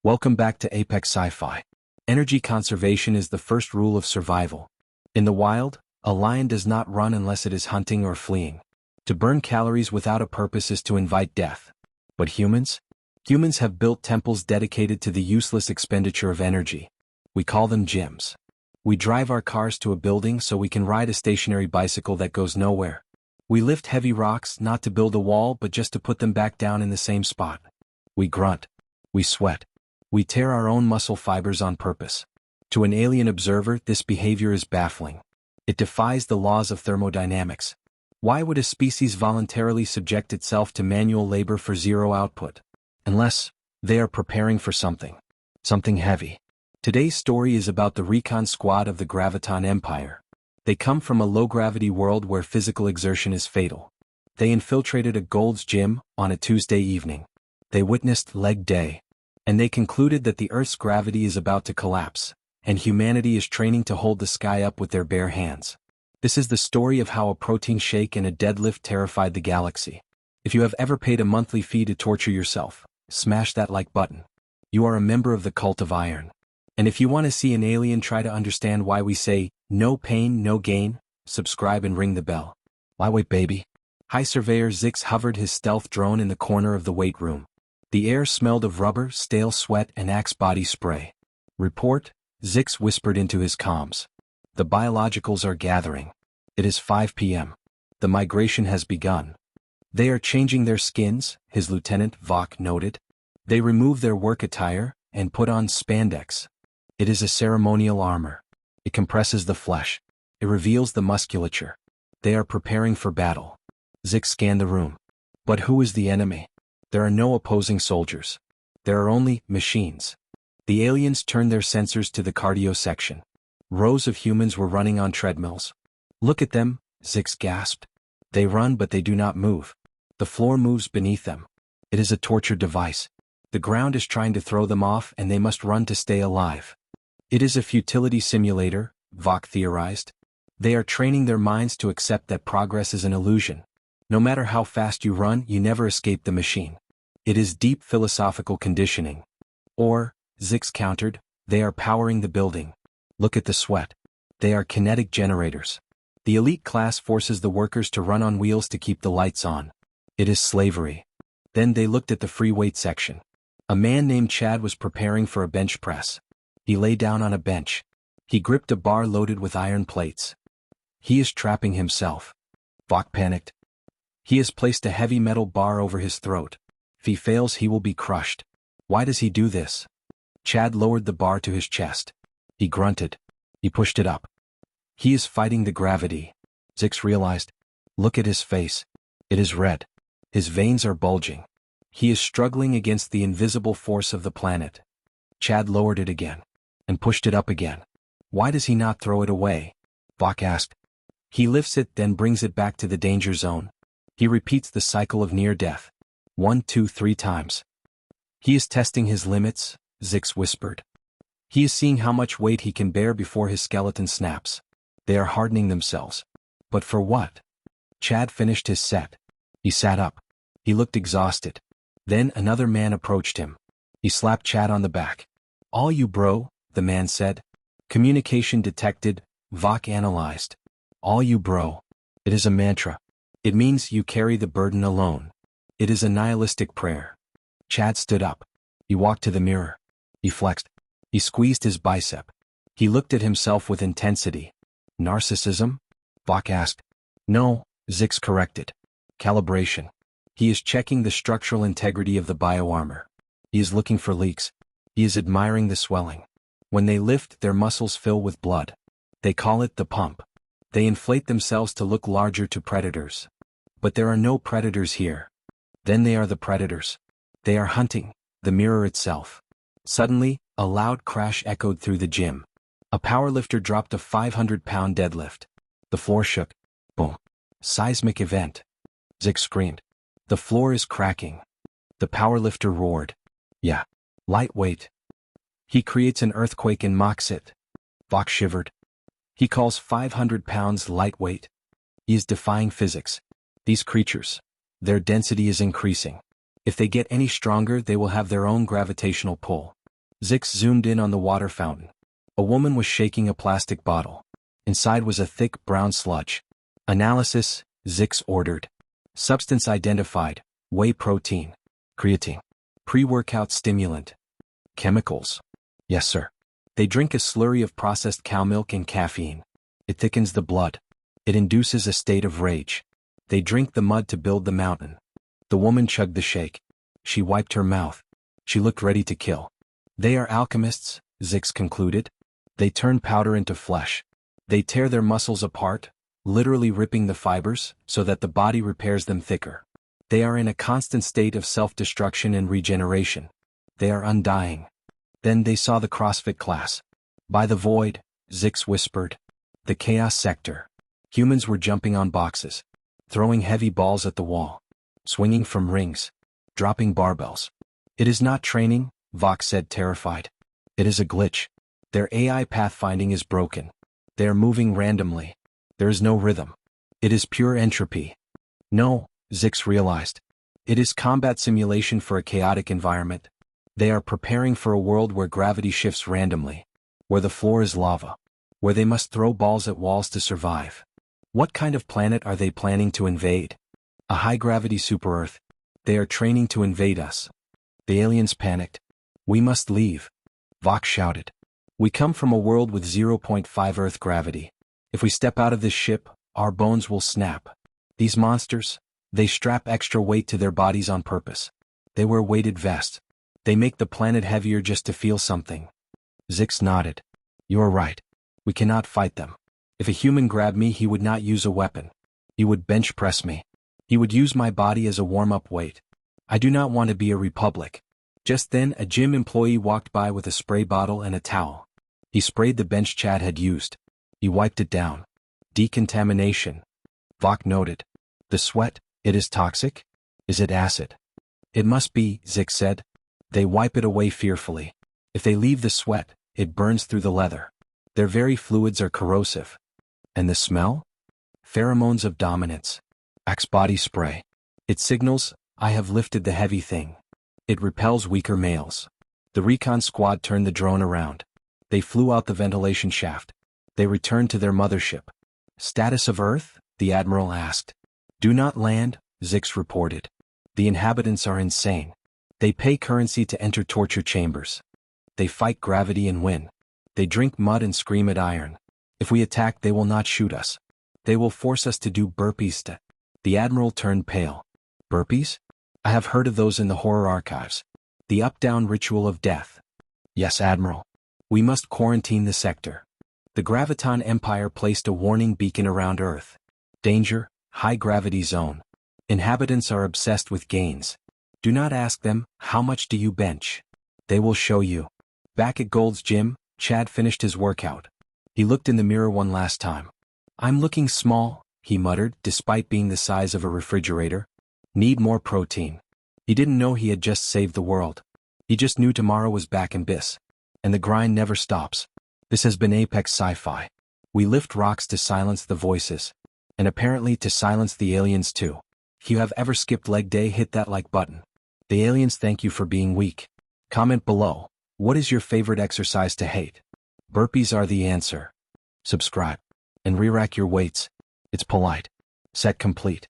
Welcome back to Apex Sci-Fi. Energy conservation is the first rule of survival. In the wild, a lion does not run unless it is hunting or fleeing. To burn calories without a purpose is to invite death. But humans? Humans have built temples dedicated to the useless expenditure of energy. We call them gyms. We drive our cars to a building so we can ride a stationary bicycle that goes nowhere. We lift heavy rocks not to build a wall but just to put them back down in the same spot. We grunt. We sweat. We tear our own muscle fibers on purpose. To an alien observer, this behavior is baffling. It defies the laws of thermodynamics. Why would a species voluntarily subject itself to manual labor for zero output? Unless they are preparing for something heavy. Today's story is about the recon squad of the Graviton Empire. They come from a low-gravity world where physical exertion is fatal. They infiltrated a Gold's Gym on a Tuesday evening. They witnessed leg day. And they concluded that the Earth's gravity is about to collapse, and humanity is training to hold the sky up with their bare hands. This is the story of how a protein shake and a deadlift terrified the galaxy. If you have ever paid a monthly fee to torture yourself, smash that like button. You are a member of the cult of iron. And if you want to see an alien try to understand why we say, no pain, no gain, subscribe and ring the bell. Why wait, baby? High Surveyor Zix hovered his stealth drone in the corner of the weight room. The air smelled of rubber, stale sweat, and Axe body spray. Report, Zix whispered into his comms. The biologicals are gathering. It is 5 p.m. The migration has begun. They are changing their skins, his lieutenant Vok noted. They remove their work attire and put on spandex. It is a ceremonial armor. It compresses the flesh. It reveals the musculature. They are preparing for battle. Zix scanned the room. But who is the enemy? There are no opposing soldiers. There are only machines. The aliens turned their sensors to the cardio section. Rows of humans were running on treadmills. Look at them, Zix gasped. They run but they do not move. The floor moves beneath them. It is a torture device. The ground is trying to throw them off and they must run to stay alive. It is a futility simulator, Vok theorized. They are training their minds to accept that progress is an illusion. No matter how fast you run, you never escape the machine. It is deep philosophical conditioning. Or, Zix countered, they are powering the building. Look at the sweat. They are kinetic generators. The elite class forces the workers to run on wheels to keep the lights on. It is slavery. Then they looked at the free weight section. A man named Chad was preparing for a bench press. He lay down on a bench. He gripped a bar loaded with iron plates. He is trapping himself. Vok panicked. He has placed a heavy metal bar over his throat. If he fails, he will be crushed. Why does he do this? Chad lowered the bar to his chest. He grunted. He pushed it up. He is fighting the gravity. Zix realized. Look at his face. It is red. His veins are bulging. He is struggling against the invisible force of the planet. Chad lowered it again. And pushed it up again. Why does he not throw it away? Vok asked. He lifts it, then brings it back to the danger zone. He repeats the cycle of near death. 1, 2, 3 times. He is testing his limits, Zix whispered. He is seeing how much weight he can bear before his skeleton snaps. They are hardening themselves. But for what? Chad finished his set. He sat up. He looked exhausted. Then another man approached him. He slapped Chad on the back. All you bro, the man said. Communication detected, Vok analyzed. All you bro. It is a mantra. It means you carry the burden alone. It is a nihilistic prayer. Chad stood up. He walked to the mirror. He flexed. He squeezed his bicep. He looked at himself with intensity. Narcissism? Vok asked. No, Zix corrected. Calibration. He is checking the structural integrity of the bioarmor. He is looking for leaks. He is admiring the swelling. When they lift, their muscles fill with blood. They call it the pump. They inflate themselves to look larger to predators. But there are no predators here. Then they are the predators. They are hunting, the mirror itself. Suddenly, a loud crash echoed through the gym. A powerlifter dropped a 500-pound deadlift. The floor shook. Boom. Seismic event. Zix screamed. The floor is cracking. The powerlifter roared. Yeah. Lightweight. He creates an earthquake and mocks it. Vok shivered. He calls 500 pounds lightweight. He is defying physics. These creatures, their density is increasing. If they get any stronger, they will have their own gravitational pull. Zix zoomed in on the water fountain. A woman was shaking a plastic bottle. Inside was a thick brown sludge. Analysis, Zix ordered. Substance identified, whey protein, creatine, pre-workout stimulant. Chemicals. Yes, sir. They drink a slurry of processed cow milk and caffeine. It thickens the blood. It induces a state of rage. They drink the mud to build the mountain. The woman chugged the shake. She wiped her mouth. She looked ready to kill. They are alchemists, Zix concluded. They turn powder into flesh. They tear their muscles apart, literally ripping the fibers, so that the body repairs them thicker. They are in a constant state of self-destruction and regeneration. They are undying. Then they saw the CrossFit class. By the void, Zix whispered. The chaos sector. Humans were jumping on boxes, throwing heavy balls at the wall, swinging from rings, dropping barbells. It is not training, Vox said, terrified. It is a glitch. Their AI pathfinding is broken. They are moving randomly. There is no rhythm. It is pure entropy. No, Zix realized. It is combat simulation for a chaotic environment. They are preparing for a world where gravity shifts randomly, where the floor is lava, where they must throw balls at walls to survive. What kind of planet are they planning to invade? A high-gravity super-Earth. They are training to invade us. The aliens panicked. We must leave. Vox shouted. We come from a world with 0.5 Earth gravity. If we step out of this ship, our bones will snap. These monsters, they strap extra weight to their bodies on purpose. They wear weighted vests. They make the planet heavier just to feel something. Zix nodded. You're right. We cannot fight them. If a human grabbed me, he would not use a weapon. He would bench press me. He would use my body as a warm-up weight. I do not want to be a republic. Just then, a gym employee walked by with a spray bottle and a towel. He sprayed the bench Chad had used. He wiped it down. Decontamination. Vok noted. The sweat, it is toxic? Is it acid? It must be, Zix said. They wipe it away fearfully. If they leave the sweat, it burns through the leather. Their very fluids are corrosive. And the smell? Pheromones of dominance. Axe body spray. It signals, I have lifted the heavy thing. It repels weaker males. The recon squad turned the drone around. They flew out the ventilation shaft. They returned to their mothership. Status of Earth? The Admiral asked. Do not land, Zix reported. The inhabitants are insane. They pay currency to enter torture chambers. They fight gravity and win. They drink mud and scream at iron. If we attack, they will not shoot us. They will force us to do burpees. The Admiral turned pale. Burpees? I have heard of those in the horror archives. The up-down ritual of death. Yes, Admiral. We must quarantine the sector. The Graviton Empire placed a warning beacon around Earth. Danger, high gravity zone. Inhabitants are obsessed with gains. Do not ask them, how much do you bench? They will show you. Back at Gold's gym, Chad finished his workout. He looked in the mirror one last time. I'm looking small, he muttered, despite being the size of a refrigerator. Need more protein. He didn't know he had just saved the world. He just knew tomorrow was back in BIS. And the grind never stops. This has been Apex Sci-Fi. We lift rocks to silence the voices. And apparently to silence the aliens too. If you have ever skipped leg day, hit that like button. The aliens thank you for being weak. Comment below, what is your favorite exercise to hate? Burpees are the answer. Subscribe. And re-rack your weights. It's polite. Set complete.